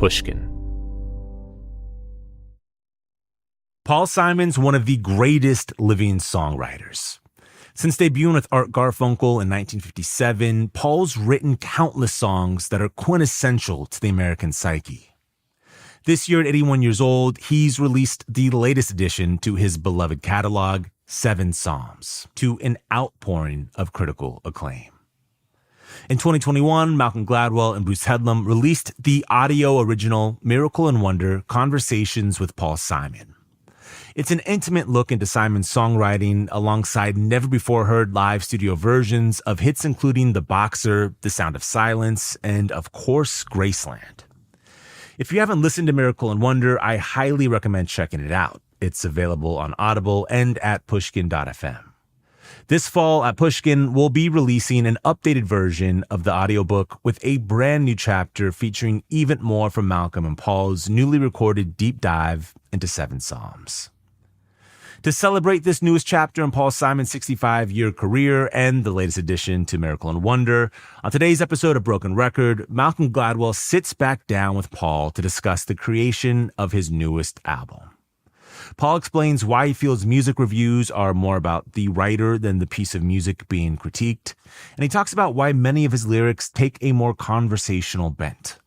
Pushkin. Paul Simon's one of the greatest living songwriters. Since debuting with Art Garfunkel in 1957, Paul's written countless songs that are quintessential to the American psyche. This year, at 81 years old, he's released the latest addition to his beloved catalog, 7 Psalms, to an outpouring of critical acclaim. In 2021, Malcolm Gladwell and Bruce Headlam released the audio original Miracle and Wonder: Conversations with Paul Simon. It's an intimate look into Simon's songwriting alongside never-before-heard live studio versions of hits including The Boxer, The Sound of Silence, and, of course, Graceland. If you haven't listened to Miracle and Wonder, I highly recommend checking it out. It's available on Audible and at pushkin.fm. This fall at Pushkin, we'll be releasing an updated version of the audiobook with a brand new chapter featuring even more from Malcolm and Paul's newly recorded deep dive into 7 Psalms. To celebrate this newest chapter in Paul Simon's 65-year career and the latest addition to Miracle and Wonder, on today's episode of Broken Record, Malcolm Gladwell sits back down with Paul to discuss the creation of his newest album. Paul explains why he feels music reviews are more about the writer than the piece of music being critiqued, and he talks about why many of his lyrics take a more conversational bent.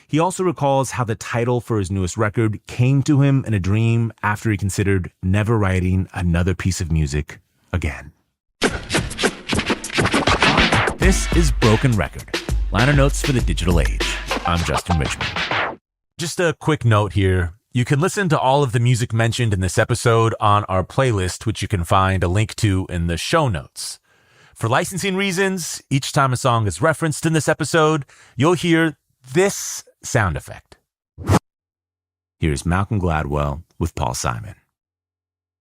He also recalls how the title for his newest record came to him in a dream after he considered never writing another piece of music again. This is Broken Record, liner notes for the digital age. I'm Justin Richmond. Just a quick note here. You can listen to all of the music mentioned in this episode on our playlist, which you can find a link to in the show notes. For licensing reasons, each time a song is referenced in this episode, you'll hear this sound effect. Here's Malcolm Gladwell with Paul Simon.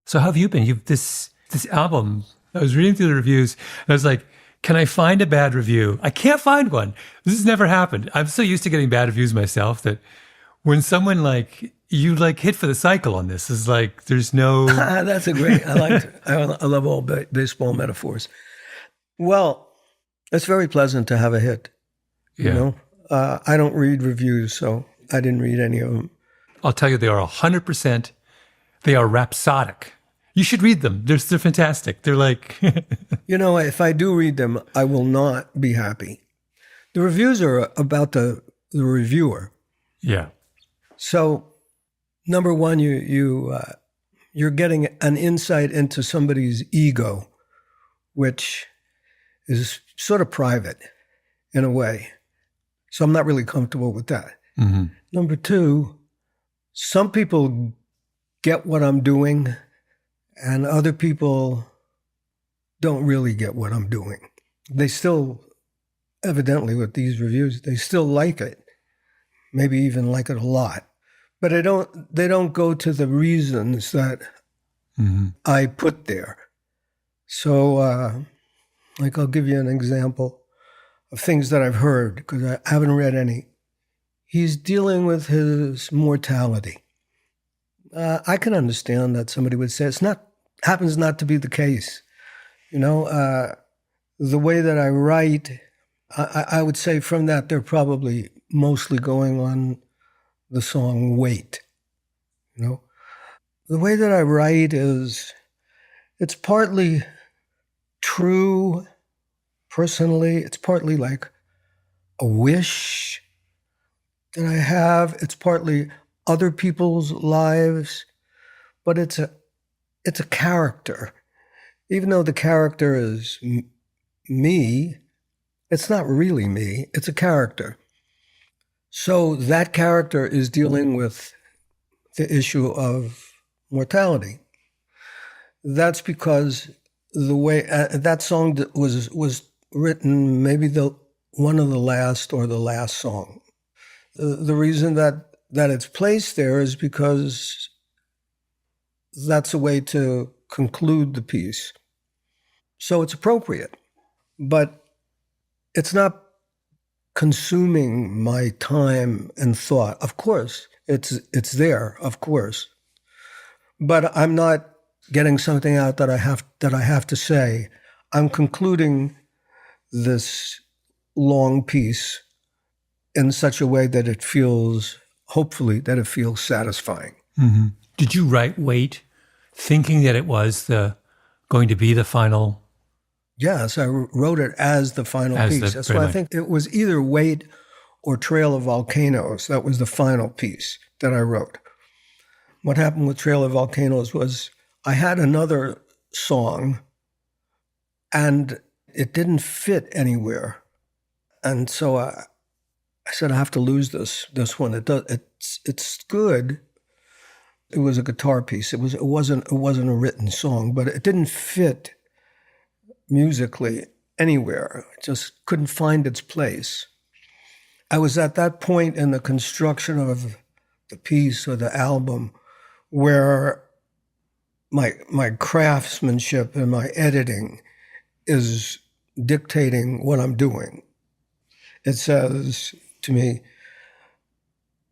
So how have you been? You've this album, I was reading through the reviews, and I was like, can I find a bad review? I can't find one. This has never happened. I'm so used to getting bad reviews myself that when someone you hit for the cycle on this, is like, there's no... That's a great, I love all baseball metaphors. Well, it's very pleasant to have a hit, you know? I don't read reviews, so I didn't read any of them. I'll tell you, they are 100%, they are rhapsodic. You should read them. They're fantastic. They're like... You know, if I do read them, I will not be happy. The reviews are about the reviewer. Yeah. So, number one, you're getting an insight into somebody's ego, which is sort of private in a way. So I'm not really comfortable with that. Mm-hmm. Number two, some people get what I'm doing and other people don't really get what I'm doing. They still, evidently with these reviews, they still like it. Maybe even like it a lot. But they don't go to the reasons that I put there. So, I'll give you an example of things that I've heard, because I haven't read any. He's dealing with his mortality. I can understand that somebody would say happens not to be the case. You know, the way that I write, I would say from that they're probably mostly going on the song Wait. You know, the way that I write it's partly true personally. It's partly like a wish that I have. It's partly other people's lives, but it's a character. Even though the character is me, it's not really me. It's a character. So that character is dealing with the issue of mortality. That's because the way that song was written, maybe one of the last or the last song. The reason that it's placed there is because that's a way to conclude the piece. So it's appropriate, but it's not consuming my time and thought. Of course, it's there, of course, but I'm not getting something out that I have to say. I'm concluding this long piece in such a way that it feels, hopefully, that it feels satisfying. Mm-hmm. Did you write Wait thinking that it was going to be the final? Yes, I wrote it as the final piece. That's why I think it was either Wait or Trail of Volcanoes. That was the final piece that I wrote. What happened with Trail of Volcanoes was I had another song and it didn't fit anywhere. And so I said, I have to lose this one. It's good. It was a guitar piece. It wasn't a written song, but it didn't fit musically anywhere. It just couldn't find its place. I was at that point in the construction of the piece or the album where my craftsmanship and my editing is dictating what I'm doing. It says to me,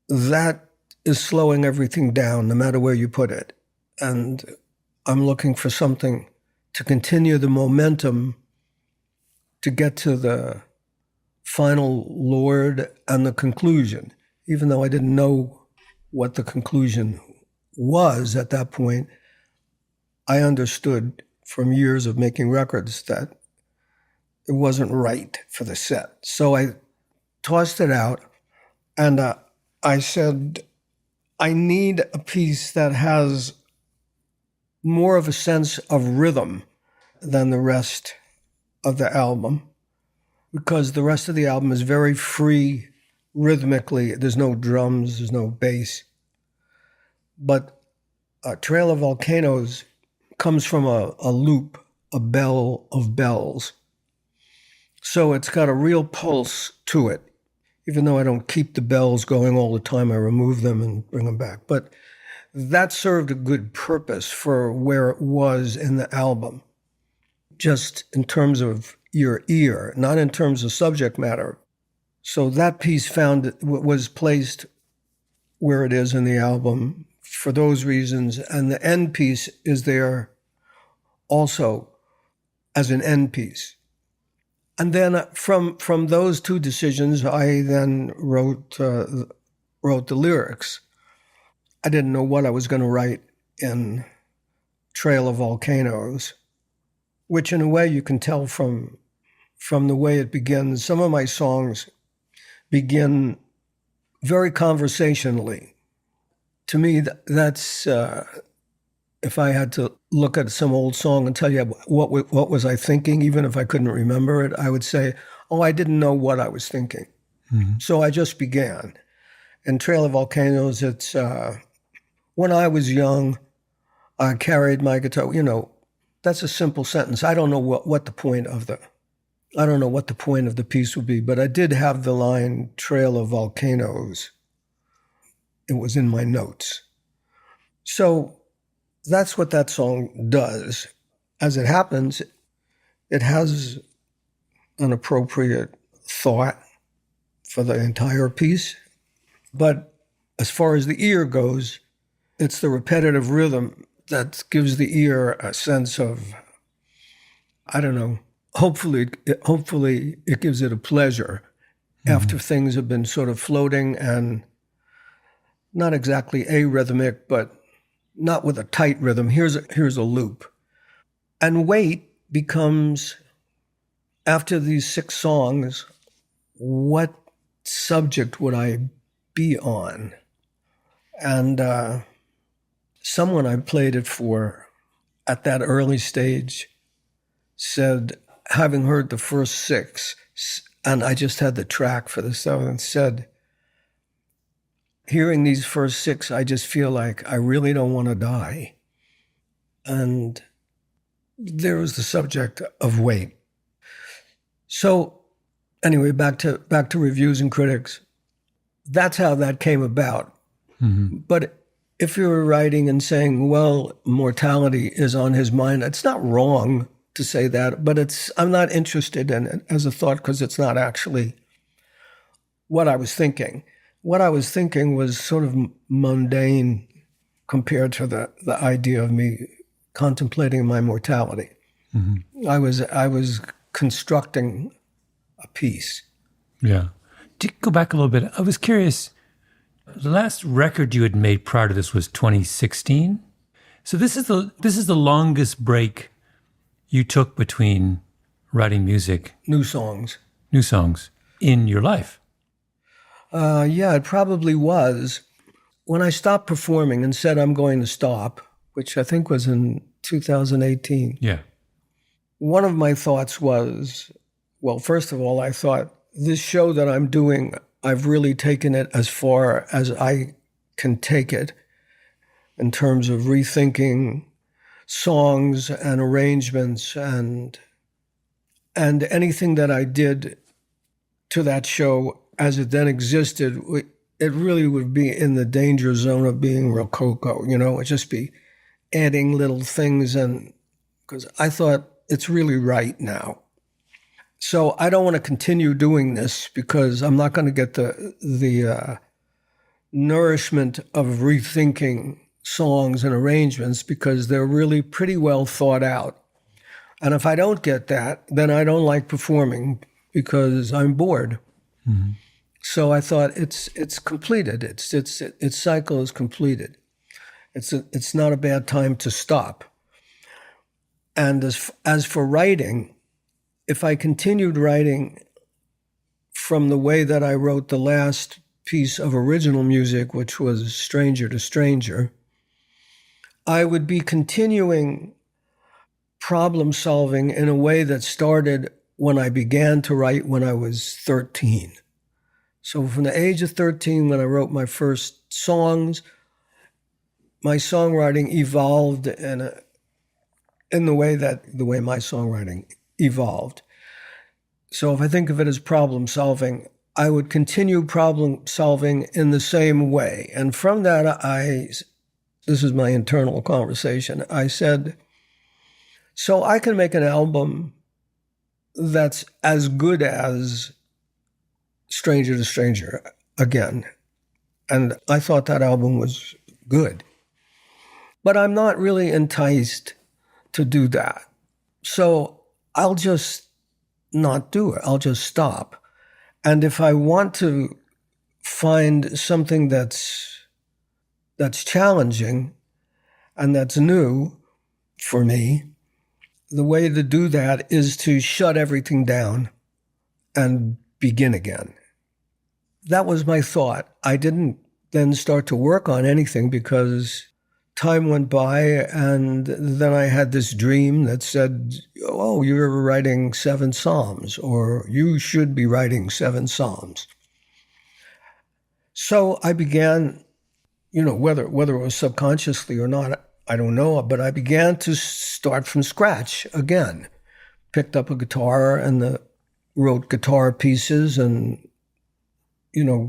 that is slowing everything down, no matter where you put it. And I'm looking for something to continue the momentum to get to the final Lord and the conclusion, even though I didn't know what the conclusion was at that point. I understood from years of making records that it wasn't right for the set. So I tossed it out and I said, I need a piece that has more of a sense of rhythm than the rest of the album, because the rest of the album is very free rhythmically. There's no drums, there's no bass. But Trail of Volcanoes comes from a loop, a bell of bells. So it's got a real pulse to it. Even though I don't keep the bells going all the time, I remove them and bring them back. But that served a good purpose for where it was in the album, just in terms of your ear, not in terms of subject matter. So that piece was placed where it is in the album for those reasons, and the end piece is there also as an end piece. And then from those two decisions, I then wrote the lyrics. I didn't know what I was going to write in Trail of Volcanoes, which in a way you can tell from the way it begins. Some of my songs begin very conversationally. To me, that's if I had to look at some old song and tell you what was I thinking, even if I couldn't remember it, I would say, oh, I didn't know what I was thinking. Mm-hmm. So I just began. In Trail of Volcanoes, it's when I was young, I carried my guitar. You know, that's a simple sentence. I don't know what the point of the piece would be, but I did have the line Trail of Volcanoes. It was in my notes. So that's what that song does. As it happens, it has an appropriate thought for the entire piece. But as far as the ear goes, it's the repetitive rhythm that gives the ear a sense of, I don't know, hopefully it gives it a pleasure after things have been sort of floating and not exactly arrhythmic, but not with a tight rhythm. Here's a loop. And Wait becomes, after these 6 songs, what subject would I be on? And someone I played it for at that early stage said, having heard the first 6, and I just had the track for the 7th, said, hearing these first 6, I just feel like I really don't want to die. And there was the subject of Wait. So anyway, back to reviews and critics. That's how that came about. Mm-hmm. But if you were writing and saying, well, mortality is on his mind, it's not wrong to say that, but I'm not interested in it as a thought because it's not actually what I was thinking. What I was thinking was sort of mundane compared to the idea of me contemplating my mortality. Mm-hmm. I was constructing a piece. Yeah. To go back a little bit, I was curious. The last record you had made prior to this was 2016. So this is the longest break you took between writing music, New songs. in your life. Yeah, it probably was. When I stopped performing and said I'm going to stop, which I think was in 2018, Yeah. one of my thoughts was, well, first of all, I thought this show that I'm doing, I've really taken it as far as I can take it in terms of rethinking songs and arrangements and anything that I did to that show as it then existed, it really would be in the danger zone of being rococo, it'd just be adding little things, and because I thought it's really right now. So I don't want to continue doing this because I'm not going to get the nourishment of rethinking songs and arrangements because they're really pretty well thought out. And if I don't get that, then I don't like performing because I'm bored. Mm-hmm. So I thought it's completed. Its cycle is completed. It's not a bad time to stop. And as for writing, if I continued writing from the way that I wrote the last piece of original music, which was Stranger to Stranger, I would be continuing problem solving in a way that started when I began to write when I was 13. So from the age of 13, when I wrote my first songs, my songwriting evolved in the way my songwriting evolved. So if I think of it as problem solving, I would continue problem solving in the same way. And from that, this is my internal conversation, I said, so I can make an album that's as good as Stranger to Stranger again. And I thought that album was good. But I'm not really enticed to do that. So I'll just not do it. I'll just stop. And if I want to find something that's challenging and that's new for me, the way to do that is to shut everything down and begin again. That was my thought. I didn't then start to work on anything because time went by, and then I had this dream that said, oh, you're writing 7 Psalms, or you should be writing 7 Psalms. So I began, whether it was subconsciously or not, I don't know, but I began to start from scratch again. Picked up a guitar and wrote guitar pieces and,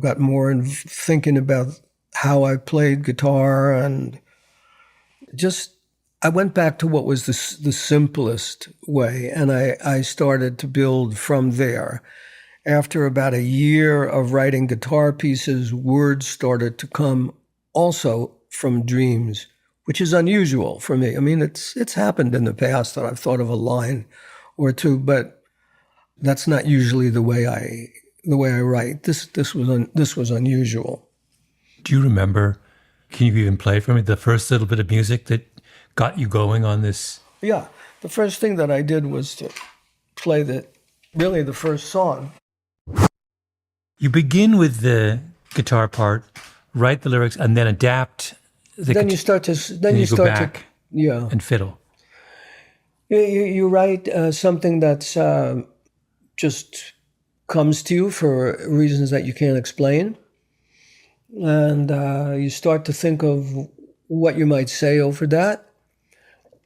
got more in thinking about how I played guitar, and just I went back to what was the simplest way, and I started to build from there. After about a year of writing guitar pieces, words started to come also from dreams, which is unusual for me. I mean, it's happened in the past that I've thought of a line or two, but that's not usually the way I write. This was unusual. Do you remember? Can you even play for me the first little bit of music that got you going on this? Yeah, the first thing that I did was to play the first song. You begin with the guitar part, write the lyrics, and then adapt. Then you start to and fiddle. You write something that's just comes to you for reasons that you can't explain, and you start to think of what you might say over that.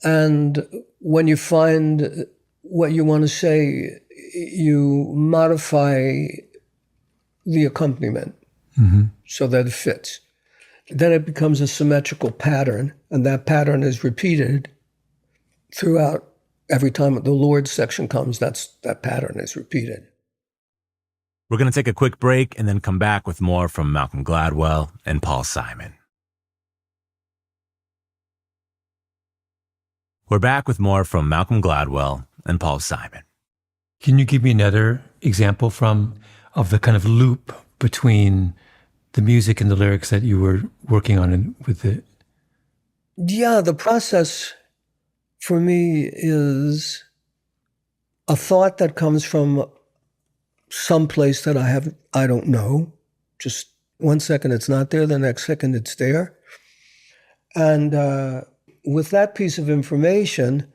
And when you find what you want to say, you modify the accompaniment so that it fits. Then it becomes a symmetrical pattern, and that pattern is repeated throughout. Every time the Lord section comes, that pattern is repeated. We're going to take a quick break and then come back with more from Malcolm Gladwell and Paul Simon. We're back with more from Malcolm Gladwell and Paul Simon. Can you give me another example from of the kind of loop between the music and the lyrics that you were working on with the... Yeah, the process for me is a thought that comes from some place that I don't know. Just 1 second it's not there, the next second it's there. And with that piece of information,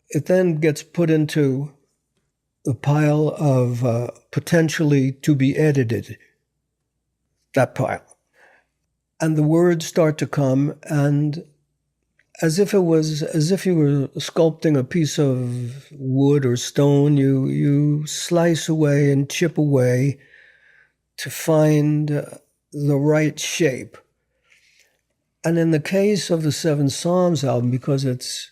it then gets put into the pile of potentially to be edited, that pile. And the words start to come, and as if you were sculpting a piece of wood or stone, you slice away and chip away to find the right shape. And in the case of the Seven Psalms album, because it's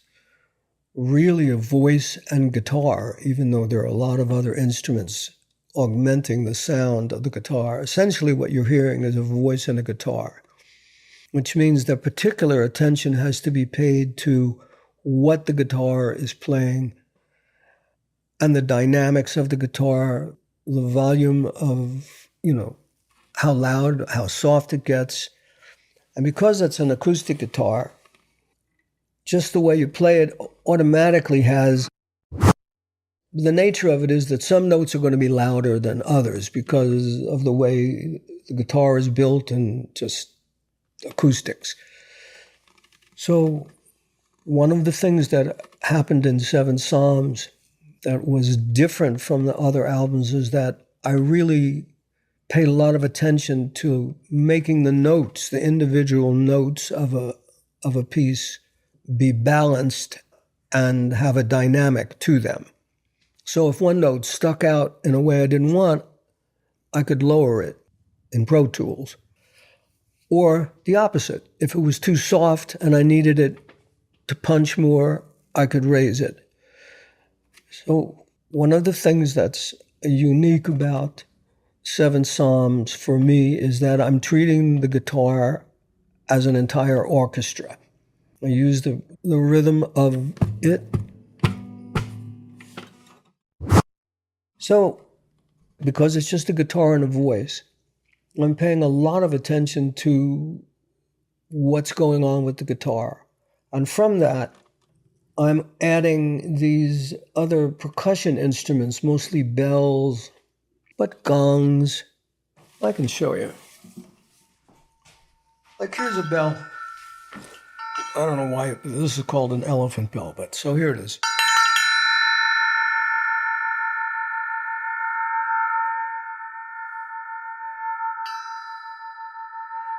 really a voice and guitar, even though there are a lot of other instruments augmenting the sound of the guitar, essentially what you're hearing is a voice and a guitar, which means that particular attention has to be paid to what the guitar is playing and the dynamics of the guitar, the volume of, how loud, how soft it gets. And because it's an acoustic guitar, just the way you play it automatically has, the nature of it is that some notes are going to be louder than others because of the way the guitar is built and just acoustics. So one of the things that happened in Seven Psalms that was different from the other albums is that I really paid a lot of attention to making the notes, the individual notes of a piece, be balanced and have a dynamic to them. So if one note stuck out in a way I didn't want, I could lower it in Pro Tools. Or the opposite. If it was too soft and I needed it to punch more, I could raise it. So one of the things that's unique about Seven Psalms for me is that I'm treating the guitar as an entire orchestra. I use the rhythm of it. So, because it's just a guitar and a voice, I'm paying a lot of attention to what's going on with the guitar. And from that, I'm adding these other percussion instruments, mostly bells, but gongs. I can show you. Like here's a bell. I don't know why this is called an elephant bell, but so here it is.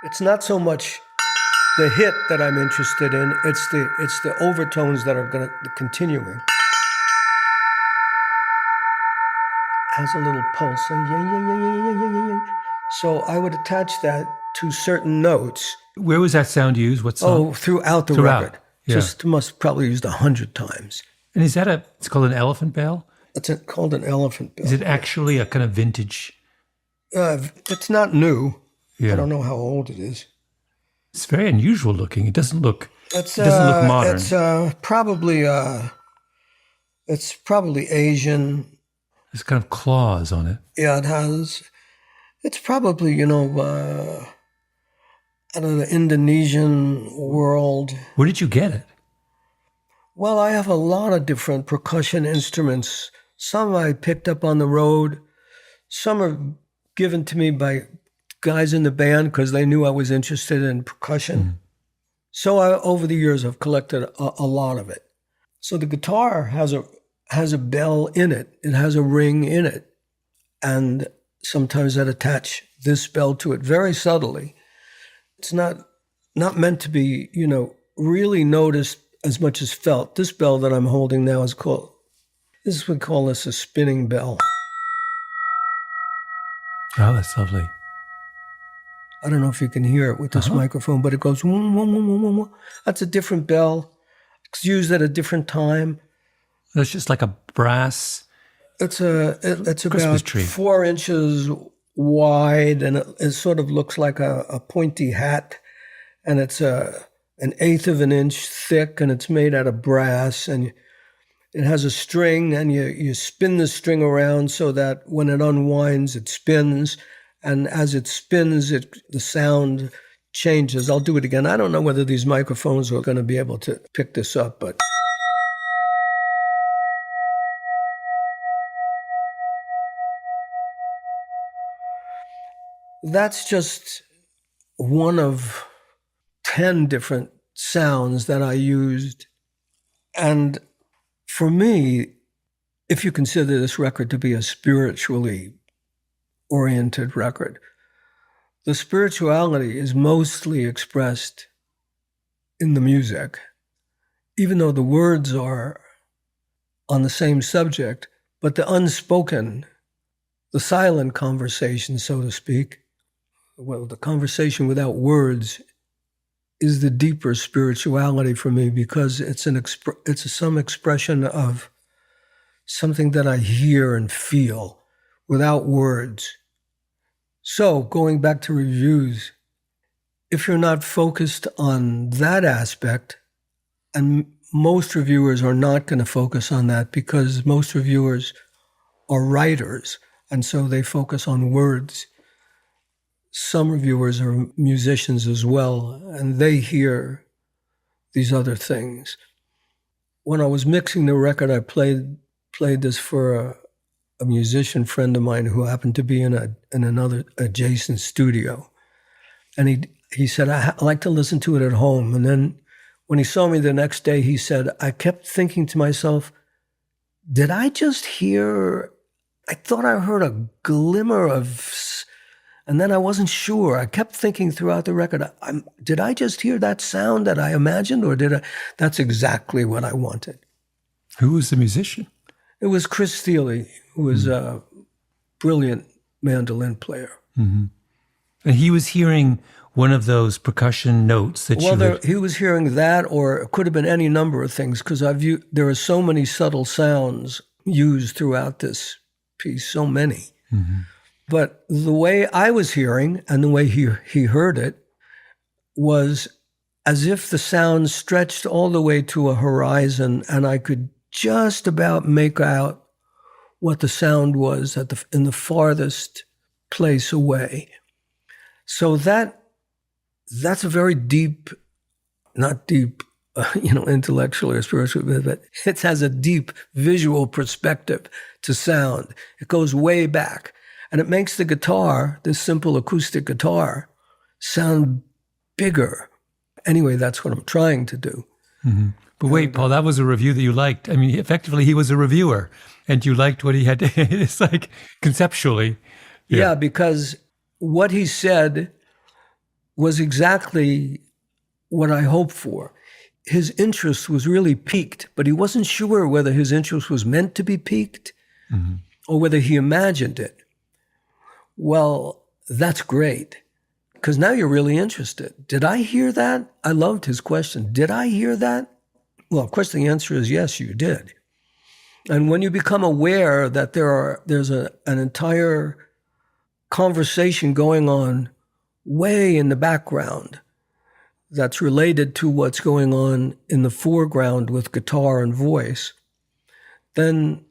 It's not so much the hit that I'm interested in, it's the overtones that are going to continuing. Has a little pulse. So I would attach that to certain notes. Where was that sound used? What song? Oh, throughout the record. Yeah. Just must probably used 100 times. And is that it's called an elephant bell? It's called an elephant bell. Is it actually a kind of vintage? It's not new. Yeah. I don't know how old it is. It's very unusual looking. It doesn't look modern. It's probably Asian. There's kind of claws on it. Yeah, it has. It's probably, out of the Indonesian world. Where did you get it? Well, I have a lot of different percussion instruments. Some I picked up on the road. Some are given to me by guys in the band because they knew I was interested in percussion. Mm. So over the years, I've collected a lot of it. So the guitar has a bell in it. It has a ring in it. And sometimes I'd attach this bell to it very subtly. It's not meant to be, really noticed as much as felt. This bell that I'm holding now we call this a spinning bell. Oh, that's lovely. I don't know if you can hear it with this microphone, but it goes, whoom, whoom, whoom, whoom, whoom. That's a different bell. It's used at a different time. It's just like a brass. It's about tree. 4 inches wide, and it sort of looks like a pointy hat, and it's an eighth of an inch thick, and it's made out of brass, and It has a string, and you spin the string around so that when it unwinds, it spins. And as it spins, the sound changes. I'll do it again. I don't know whether these microphones are going to be able to pick this up, but... That's just one of 10 different sounds that I used. And for me, if you consider this record to be a spiritually oriented record, the spirituality is mostly expressed in the music, even though the words are on the same subject, but the unspoken, the silent conversation, so to speak, well, the conversation without words is the deeper spirituality for me, because it's some expression of something that I hear and feel without words. So going back to reviews, if you're not focused on that aspect, and most reviewers are not going to focus on that because most reviewers are writers, and so they focus on words. Some reviewers are musicians as well, and they hear these other things. When I was mixing the record, I played this for a musician friend of mine who happened to be in another adjacent studio. And he said, I like to listen to it at home. And then when he saw me the next day, he said, I kept thinking to myself, did I just hear, I thought I heard a glimmer of... And then I wasn't sure. I kept thinking throughout the record, did I just hear that sound that I imagined, or did I? That's exactly what I wanted. Who was the musician? It was Chris Thiele, who was a brilliant mandolin player. Mm-hmm. And he was hearing one of those percussion notes that he was hearing that, or it could have been any number of things, because there are so many subtle sounds used throughout this piece, so many. Mm-hmm. But the way I was hearing and the way he heard it was as if the sound stretched all the way to a horizon, and I could just about make out what the sound was in the farthest place away. So that's a very deep, not deep, intellectually or spiritually, but it has a deep visual perspective to sound. It goes way back. And it makes the guitar, this simple acoustic guitar, sound bigger. Anyway, that's what I'm trying to do. Mm-hmm. But wait, Paul, that was a review that you liked. I mean, effectively, he was a reviewer, and you liked what he had to... It's like, conceptually. Yeah, because what he said was exactly what I hoped for. His interest was really piqued, but he wasn't sure whether his interest was meant to be piqued or whether he imagined it. Well, that's great, because now you're really interested. Did I hear that? I loved his question. Did I hear that? Well, of course, the answer is yes, you did. And when you become aware that there's an entire conversation going on way in the background that's related to what's going on in the foreground with guitar and voice, then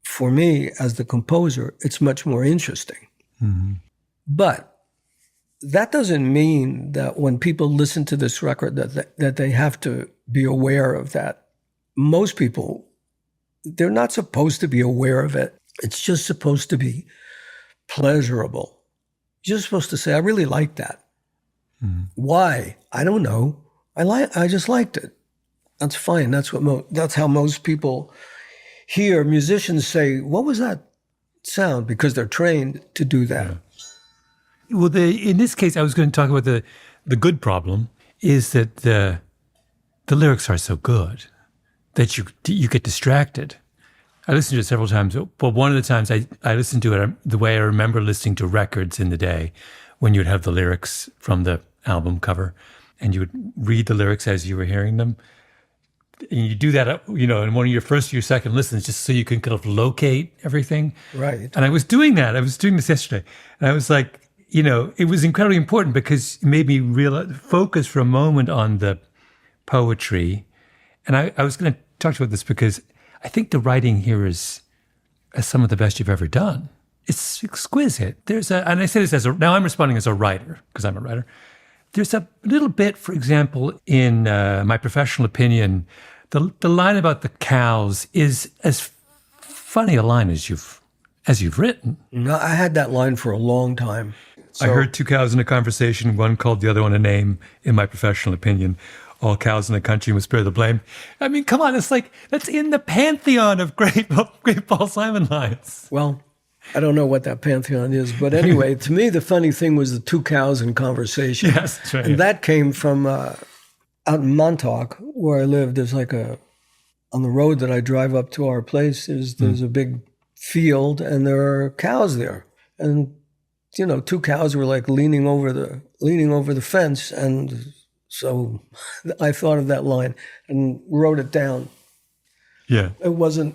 for me, as the composer, it's much more interesting. Mm-hmm. But that doesn't mean that when people listen to this record that they have to be aware of that. Most people, they're not supposed to be aware of it. It's just supposed to be pleasurable. You're just supposed to say, I really like that. Mm-hmm. Why? I don't know. I just liked it. That's fine. That's how most people hear musicians say, what was that sound? Because they're trained to do that. Yeah. Well, in this case, I was going to talk about the good problem is that the lyrics are so good that you get distracted. I listened to it several times, but one of the times I listened to it the way I remember listening to records in the day, when you'd have the lyrics from the album cover and you would read the lyrics as you were hearing them. And you do that, in one of your first or your second listens, just so you can kind of locate everything. Right. And I was doing that. I was doing this yesterday. And I was like, it was incredibly important because it made me focus for a moment on the poetry. And I was going to talk about this because I think the writing here is some of the best you've ever done. It's exquisite. And I say this now I'm responding as a writer, because I'm a writer. There's a little bit, for example, in my professional opinion, the line about the cows is as funny a line as you've written. No, I had that line for a long time. I heard two cows in a conversation. One called the other one a name, in my professional opinion. All cows in the country must bear the blame. I mean, come on. It's like, that's in the pantheon of great Paul Simon lines. Well, I don't know what that pantheon is. But anyway, to me, the funny thing was the two cows in conversation. Yes, that's right. And that came from out in Montauk, where I lived. There's like on the road that I drive up to our place, there's a big field, and there are cows there. And, two cows were like leaning over the fence, and so I thought of that line and wrote it down. Yeah. It wasn't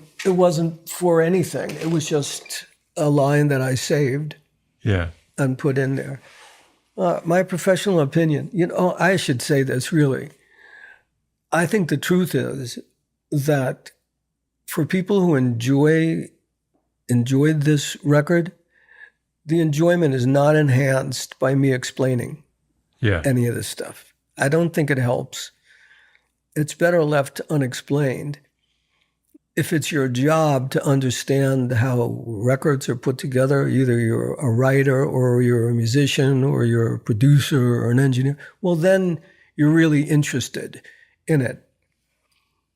for anything. It was just a line that I saved. Yeah. And put in there. My professional opinion, I should say this really. I think the truth is that for people who enjoyed this record, the enjoyment is not enhanced by me explaining any of this stuff. I don't think it helps. It's better left unexplained. If it's your job to understand how records are put together, either you're a writer or you're a musician or you're a producer or an engineer, well, then you're really interested in it.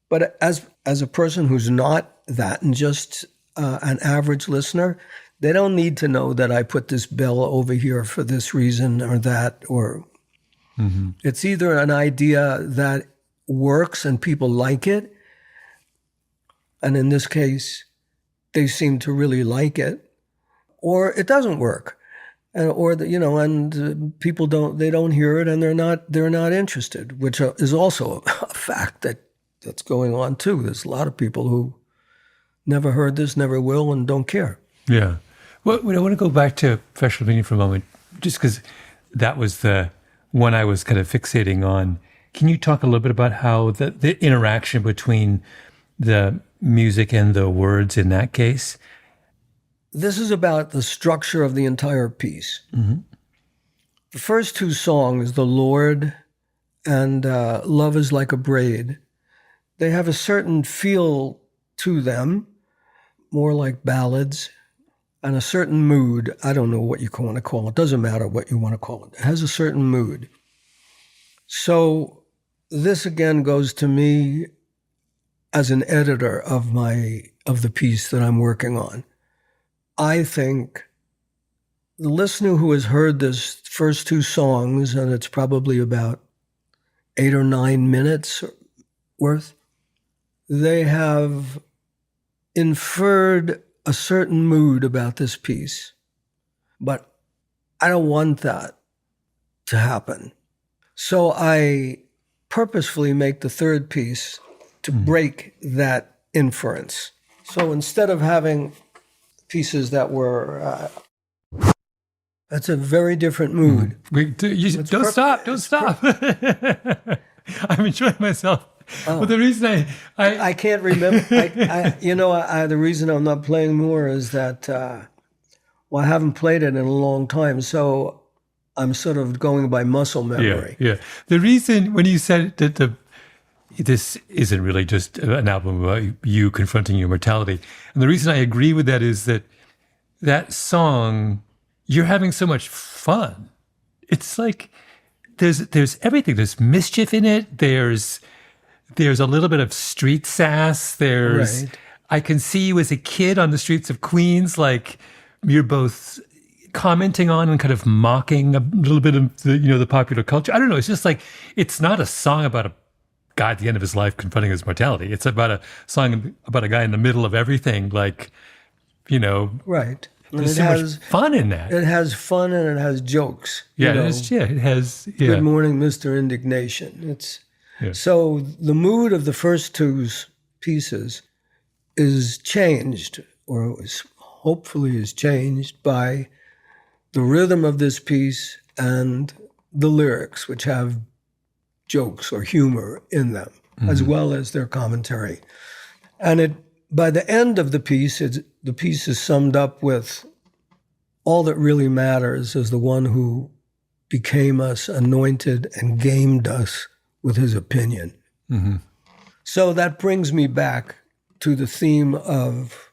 But as a person who's not that and just an average listener, they don't need to know that I put this bell over here for this reason or that, or it's either an idea that works and people like it, and in this case, they seem to really like it, or it doesn't work, and people don't hear it, and they're not interested, which is also a fact that's going on too. There's a lot of people who never heard this, never will, and don't care. Yeah. Well, I want to go back to professional opinion for a moment, just because that was the one I was kind of fixating on. Can you talk a little bit about how the interaction between the music and the words in that case? This is about the structure of the entire piece. Mm-hmm. The first two songs, The Lord and Love is Like a Braid, they have a certain feel to them, more like ballads, and a certain mood. I don't know what you want to call it. It doesn't matter what you want to call it. It has a certain mood. So this again goes to me as an editor of the piece that I'm working on. I think the listener who has heard this first two songs, and it's probably about 8 or 9 minutes worth, they have inferred a certain mood about this piece. But I don't want that to happen. So I purposefully make the third piece to break that inference. So instead of having pieces that were, that's a very different mood. Don't stop. I'm enjoying myself. Oh. Well, the reason I can't remember, the reason I'm not playing more is that, I haven't played it in a long time. So I'm sort of going by muscle memory. Yeah. The reason when you said that this isn't really just an album about you confronting your mortality, and the reason I agree with that is that song, you're having so much fun. It's like there's everything. There's mischief in it. There's a little bit of street sass. Right. I can see you as a kid on the streets of Queens, like you're both commenting on and kind of mocking a little bit of the popular culture. I don't know. It's just like, it's not a song about a guy at the end of his life confronting his mortality. It's about a song about a guy in the middle of everything, like, Right. There's so much fun in that. It has fun and it has jokes. Yeah, it has. Yeah. Good morning, Mr. Indignation. So the mood of the first two pieces is changed, or hopefully is changed by the rhythm of this piece and the lyrics, which have jokes or humor in them, as well as their commentary. And by the end of the piece, the piece is summed up with all that really matters is the one who became us, anointed, and gamed us with his opinion. Mm-hmm. So that brings me back to the theme of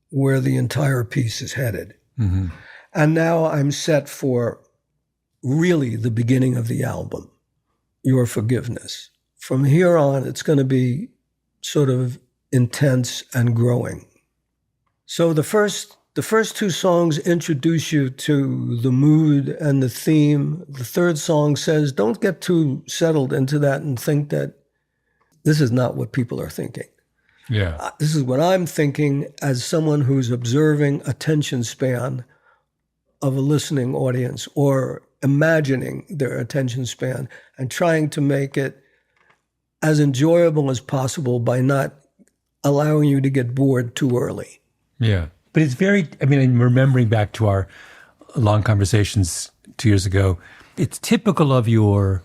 where the entire piece is headed. Mm-hmm. And now I'm set for really the beginning of the album, Your Forgiveness. From here on, it's going to be sort of intense and growing. So the first two songs introduce you to the mood and the theme. The third song says, don't get too settled into that and think that this is not what people are thinking. Yeah. This is what I'm thinking as someone who's observing attention span of a listening audience, or imagining their attention span and trying to make it as enjoyable as possible by not allowing you to get bored too early. Yeah. But it's very, I mean, I'm remembering back to our long conversations 2 years ago, it's typical of your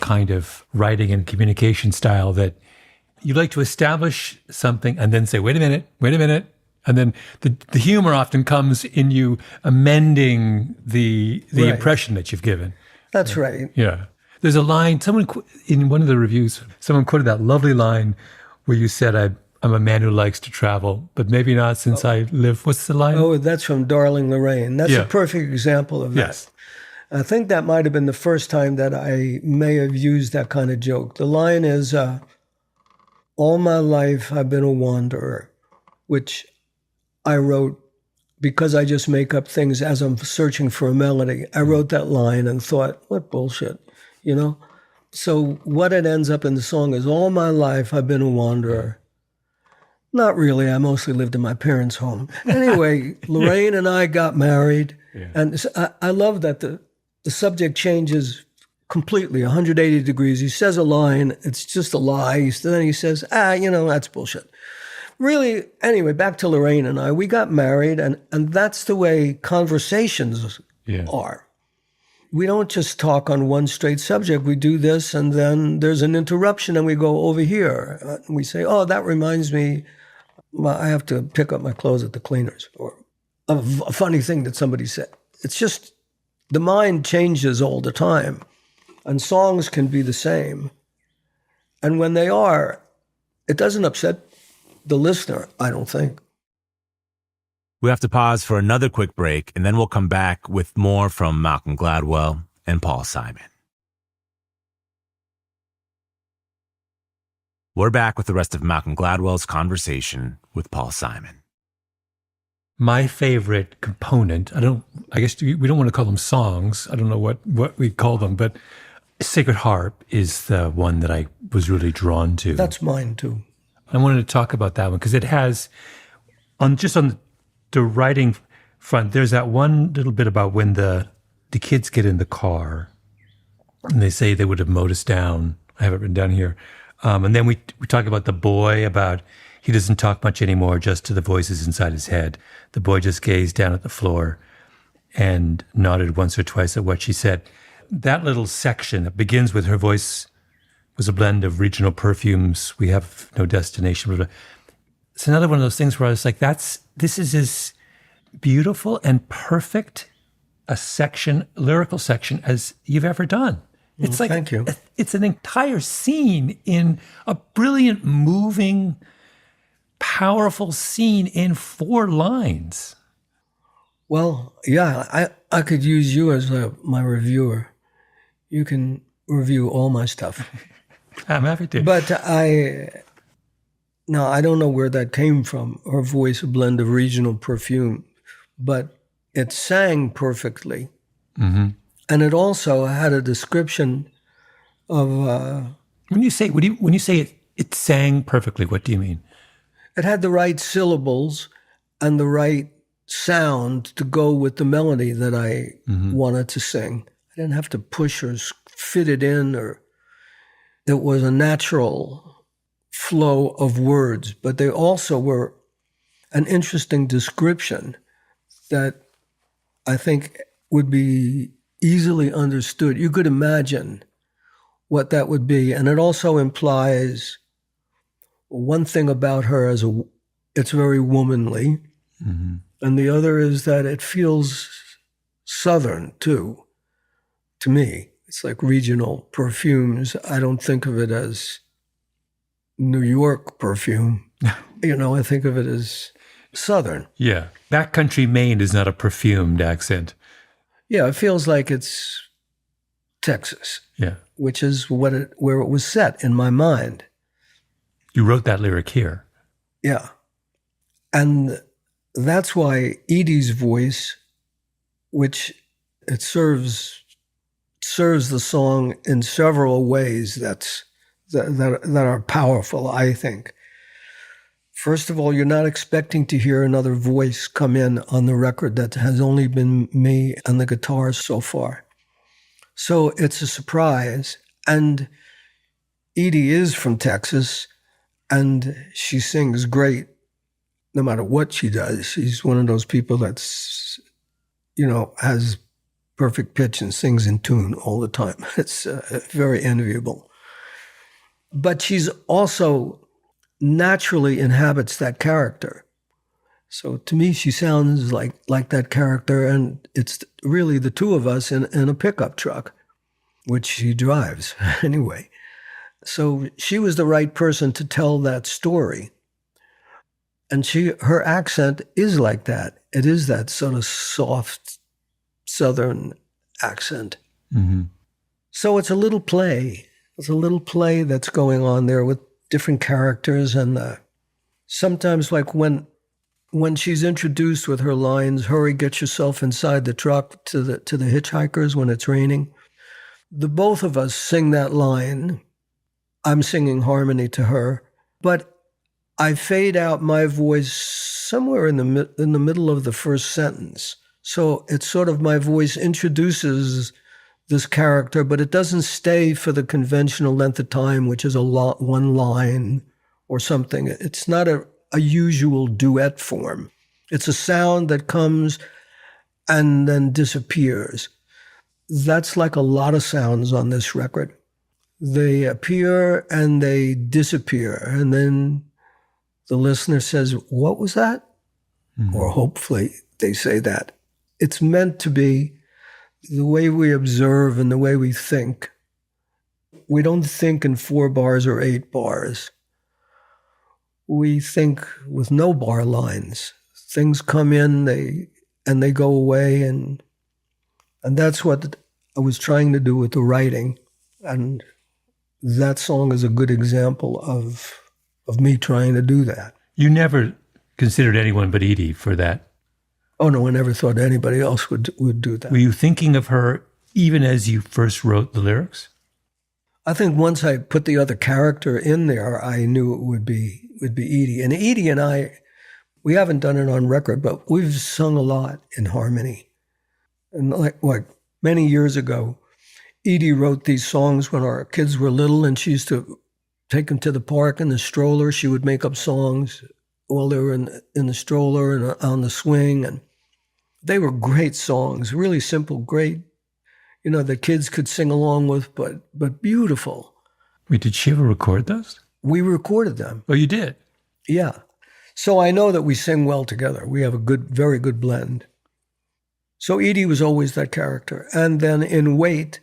kind of writing and communication style that you like to establish something and then say, wait a minute. And then the humor often comes in you amending the Right. impression that you've given. That's right. Yeah. There's a line, in one of the reviews, someone quoted that lovely line where you said, I'm a man who likes to travel, but maybe not since I live. What's the line? Oh, that's from Darling Lorraine. That's Yeah. a perfect example of that. Yes. I think that might have been the first time that I may have used that kind of joke. The line is, all my life I've been a wanderer, which I wrote because I just make up things as I'm searching for a melody. I wrote that line and thought, what bullshit, you know? So what it ends up in the song is, all my life I've been a wanderer. Not really. I mostly lived in my parents' home. Anyway, Lorraine and I got married. Yeah. And I love that the subject changes completely, 180 degrees. He says a line, it's just a lie. Then he says, that's bullshit. Really, anyway, back to Lorraine and I. We got married, and that's the way conversations are. We don't just talk on one straight subject. We do this, and then there's an interruption, and we go over here. We say, oh, that reminds me, I have to pick up my clothes at the cleaners, or a funny thing that somebody said. It's just the mind changes all the time, and songs can be the same. And when they are, it doesn't upset the listener, I don't think. We have to pause for another quick break, and then we'll come back with more from Malcolm Gladwell and Paul Simon. We're back with the rest of Malcolm Gladwell's conversation with Paul Simon. My favorite component, I guess we don't want to call them songs. I don't know what we call them, but Sacred Harp is the one that I was really drawn to. That's mine too. I wanted to talk about that one because it has, on the writing front, there's that one little bit about when the kids get in the car and they say they would have mowed us down. I have it written down here. And then we talk about the boy, about he doesn't talk much anymore, just to the voices inside his head. The boy just gazed down at the floor and nodded once or twice at what she said. That little section that begins with her voice was a blend of regional perfumes. We have no destination. It's another one of those things where I was like, this is as beautiful and perfect a lyrical section as you've ever done. It's like, thank you. It's an entire scene in a brilliant, moving, powerful scene in 4 lines. Well, yeah, I could use you as my reviewer. You can review all my stuff. I'm happy to. But I don't know where that came from, her voice, a blend of regional perfume, but it sang perfectly. Mm-hmm. And it also had a description of... when you say it sang perfectly, what do you mean? It had the right syllables and the right sound to go with the melody that I wanted to sing. I didn't have to push or fit it in, or it was a natural flow of words, but they also were an interesting description that I think would be easily understood. You could imagine what that would be. And it also implies one thing about her as it's very womanly. Mm-hmm. And the other is that it feels Southern, too, to me. It's like regional perfumes. I don't think of it as New York perfume. I think of it as Southern. Yeah. Backcountry Maine is not a perfumed accent. Yeah, it feels like it's Texas. Yeah. Which is where it was set in my mind. You wrote that lyric here. Yeah. And that's why Edie's voice, which it serves the song in several ways that are powerful, I think. First of all, you're not expecting to hear another voice come in on the record that has only been me and the guitars so far. So it's a surprise. And Edie is from Texas, and she sings great no matter what she does. She's one of those people that's, has perfect pitch and sings in tune all the time. It's very enviable. But she's also naturally inhabits that character. So to me, she sounds like that character, and it's really the two of us in a pickup truck, which she drives anyway. So she was the right person to tell that story. And her accent is like that. It is that sort of soft Southern accent. Mm-hmm. So it's a little play. It's a little play that's going on there with different characters. And sometimes like when she's introduced with her lines, "Hurry, get yourself inside the truck," to the hitchhikers when it's raining, the both of us sing that line. I'm singing harmony to her, but I fade out my voice somewhere in the middle of the first sentence. So it's sort of my voice introduces this character, but it doesn't stay for the conventional length of time, which is one line or something. It's not a usual duet form. It's a sound that comes and then disappears. That's like a lot of sounds on this record. They appear and they disappear, and then the listener says, "What was that?" Mm-hmm. Or hopefully they say that. It's meant to be the way we observe and the way we think. We don't think in 4 bars or 8 bars. We think with no bar lines. Things come in, they go away, and that's what I was trying to do with the writing. And that song is a good example of me trying to do that. You never considered anyone but Edie for that? Oh, no, I never thought anybody else would do that. Were you thinking of her even as you first wrote the lyrics? I think once I put the other character in there, I knew it would be Edie. And Edie and I, we haven't done it on record, but we've sung a lot in harmony. And like many years ago, Edie wrote these songs when our kids were little, and she used to take them to the park in the stroller. She would make up songs while they were in the stroller and on the swing. And they were great songs, really simple, great, the kids could sing along with, but beautiful. Wait, did she ever record those? We recorded them. Oh, you did? Yeah. So I know that we sing well together. We have a very good blend. So Edie was always that character. And then in Wait,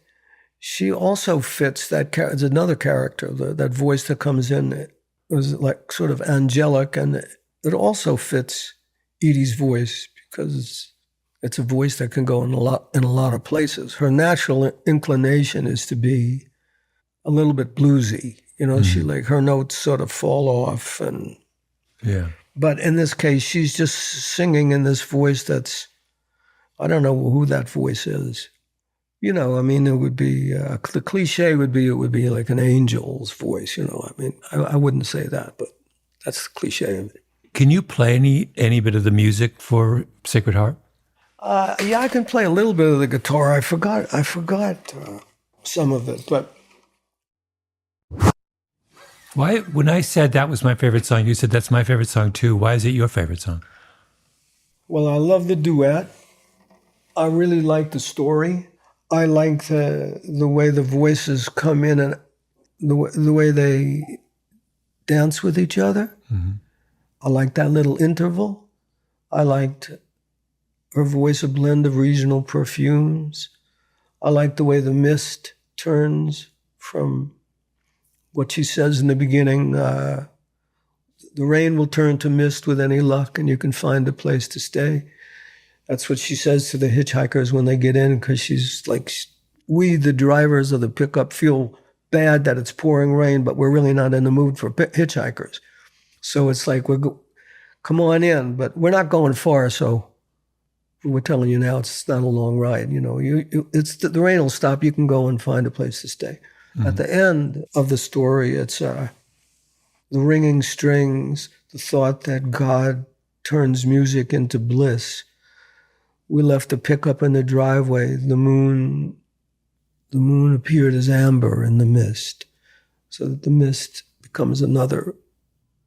she also fits that character. It's another character, that voice that comes in. It was like sort of angelic, and it also fits Edie's voice because it's a voice that can go in a lot of places. Her natural inclination is to be a little bit bluesy. She her notes sort of fall off, and yeah. But in this case, she's just singing in this voice that's, I don't know who that voice is. It would be, the cliche would be, it would be like an angel's voice, I wouldn't say that, but that's the cliche of it. Can you play any bit of the music for Sacred Heart? Yeah, I can play a little bit of the guitar. I forgot some of it, but. Why, when I said that was my favorite song, you said that's my favorite song too. Why is it your favorite song? Well, I love the duet. I really like the story. I like the way the voices come in and the way they dance with each other. Mm-hmm. I liked that little interval. I liked her voice, a blend of regional perfumes. I liked the way the mist turns from what she says in the beginning. The rain will turn to mist with any luck, and you can find a place to stay. That's what she says to the hitchhikers when they get in, because she's like, we, the drivers of the pickup, feel bad that it's pouring rain, but we're really not in the mood for hitchhikers. So it's like, come on in, but we're not going far, so we're telling you now it's not a long ride. It's the rain will stop. You can go and find a place to stay. Mm-hmm. At the end of the story, it's the ringing strings, the thought that God turns music into bliss. We left the pickup in the driveway. The moon appeared as amber in the mist, so that the mist becomes another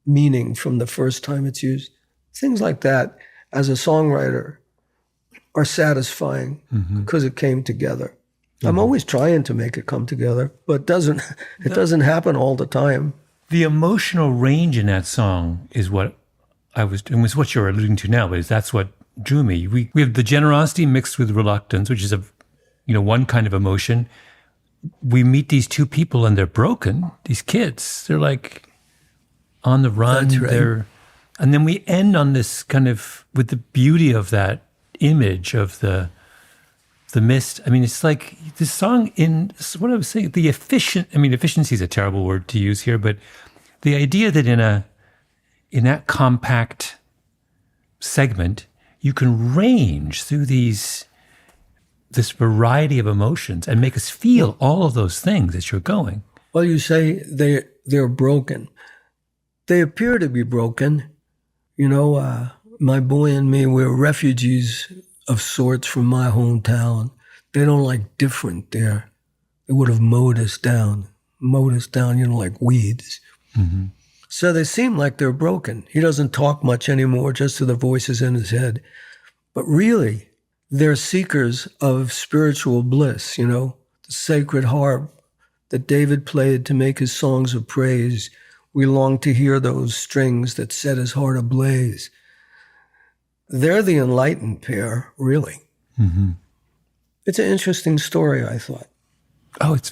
meaning from the first time it's used. Things like that, as a songwriter, are satisfying because it came together. Mm-hmm. I'm always trying to make it come together, but it doesn't happen all the time. The emotional range in that song is what was what you're alluding to now, but that's what drew me. We have the generosity mixed with reluctance, which is one kind of emotion. We meet these two people and they're broken. These kids, they're like on the run. That's right. And then we end on this kind of, with the beauty of that image of the mist. I mean, it's like this song this is what I was saying, efficiency is a terrible word to use here, but the idea that in that compact segment, you can range through this variety of emotions and make us feel all of those things as you're going. Well, you say they're broken. They appear to be broken. My boy and me, we're refugees of sorts from my hometown. They don't like different there. They would have mowed us down, like weeds. Mm-hmm. So they seem like they're broken. He doesn't talk much anymore, just to the voices in his head. But really, they're seekers of spiritual bliss, the sacred harp that David played to make his songs of praise. We long to hear those strings that set his heart ablaze. They're the enlightened pair, really. Mm-hmm. It's an interesting story, I thought. Oh, it's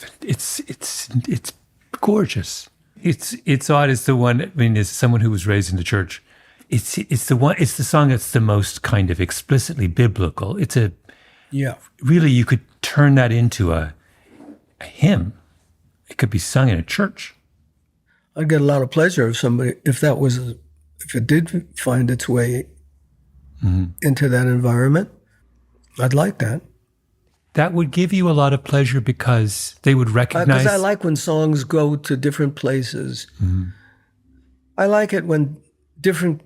gorgeous. It's odd. It's the one. As someone who was raised in the church, it's the song that's the most kind of explicitly biblical. Really, you could turn that into a hymn. It could be sung in a church. I'd get a lot of pleasure if it did find its way into that environment. I'd like that. That would give you a lot of pleasure because they would recognize. Because I like when songs go to different places. Mm-hmm. I like it when different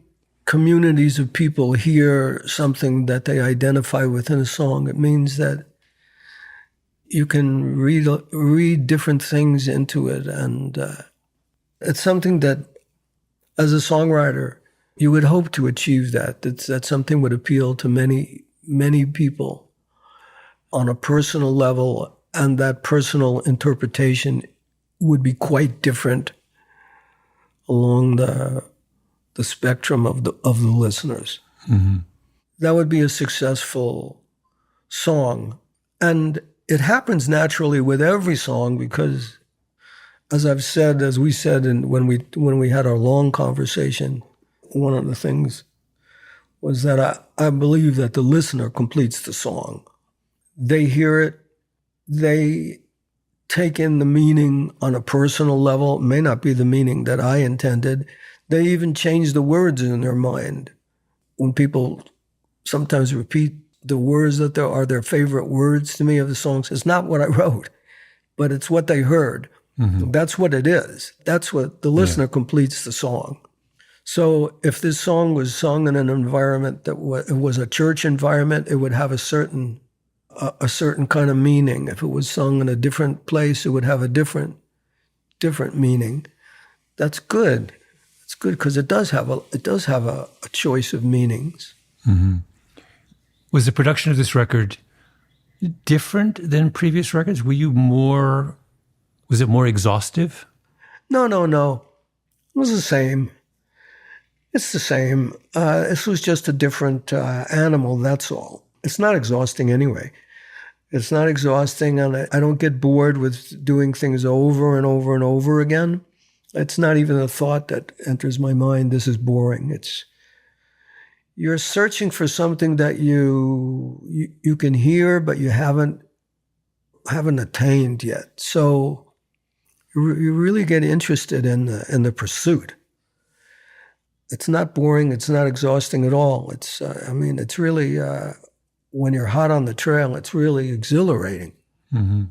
communities of people hear something that they identify with in a song. It means that you can read different things into it, and it's something that, as a songwriter, you would hope to achieve that something would appeal to many, many people on a personal level, and that personal interpretation would be quite different along the spectrum of the listeners. Mm-hmm. That would be a successful song. And it happens naturally with every song because, as we said when we had our long conversation, one of the things was that I believe that the listener completes the song. They hear it, they take in the meaning on a personal level. It may not be the meaning that I intended. They even change the words in their mind. When people sometimes repeat the words that are their favorite words to me of the songs, it's not what I wrote, but it's what they heard. Mm-hmm. That's what it is. That's what the listener completes the song. So if this song was sung in an environment that was a church environment, it would have a certain kind of meaning. If it was sung in a different place, it would have a different meaning. That's good. It's good because it does have a choice of meanings. Mm-hmm. Was the production of this record different than previous records? Was it more exhaustive? No. It was the same. It's the same. This was just a different animal, that's all. It's not exhausting anyway. It's not exhausting, and I don't get bored with doing things over and over and over again. It's not even a thought that enters my mind, this is boring. You're searching for something that you can hear, but you haven't attained yet. So you really get interested in the pursuit. It's not boring. It's not exhausting at all. It's really, when you're hot on the trail, it's really exhilarating. Mm-hmm.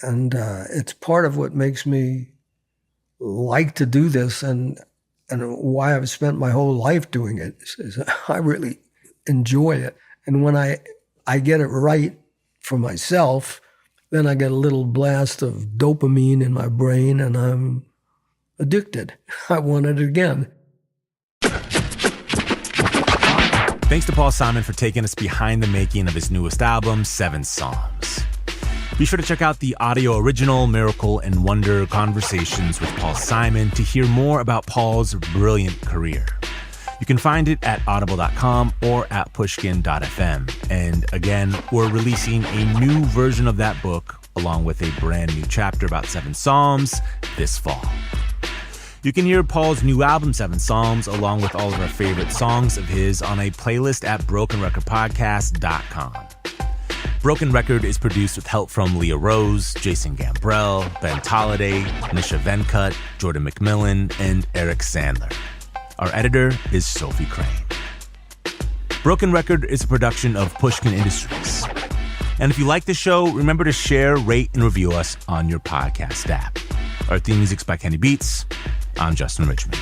And it's part of what makes me like to do this and why I've spent my whole life doing it. Is I really enjoy it. And when I get it right for myself, then I get a little blast of dopamine in my brain and I'm addicted. I want it again. Thanks to Paul Simon for taking us behind the making of his newest album, 7 Psalms. Be sure to check out the audio original Miracle and Wonder Conversations with Paul Simon to hear more about Paul's brilliant career. You can find it at audible.com or at pushkin.fm. And again, we're releasing a new version of that book along with a brand new chapter about 7 Psalms this fall. You can hear Paul's new album, 7 Psalms, along with all of our favorite songs of his on a playlist at brokenrecordpodcast.com. Broken Record is produced with help from Leah Rose, Jason Gambrell, Ben Tolliday, Nisha Venkat, Jordan McMillan, and Eric Sandler. Our editor is Sophie Crane. Broken Record is a production of Pushkin Industries. And if you like the show, remember to share, rate, and review us on your podcast app. Our theme music's by Kenny Beats. I'm Justin Richmond.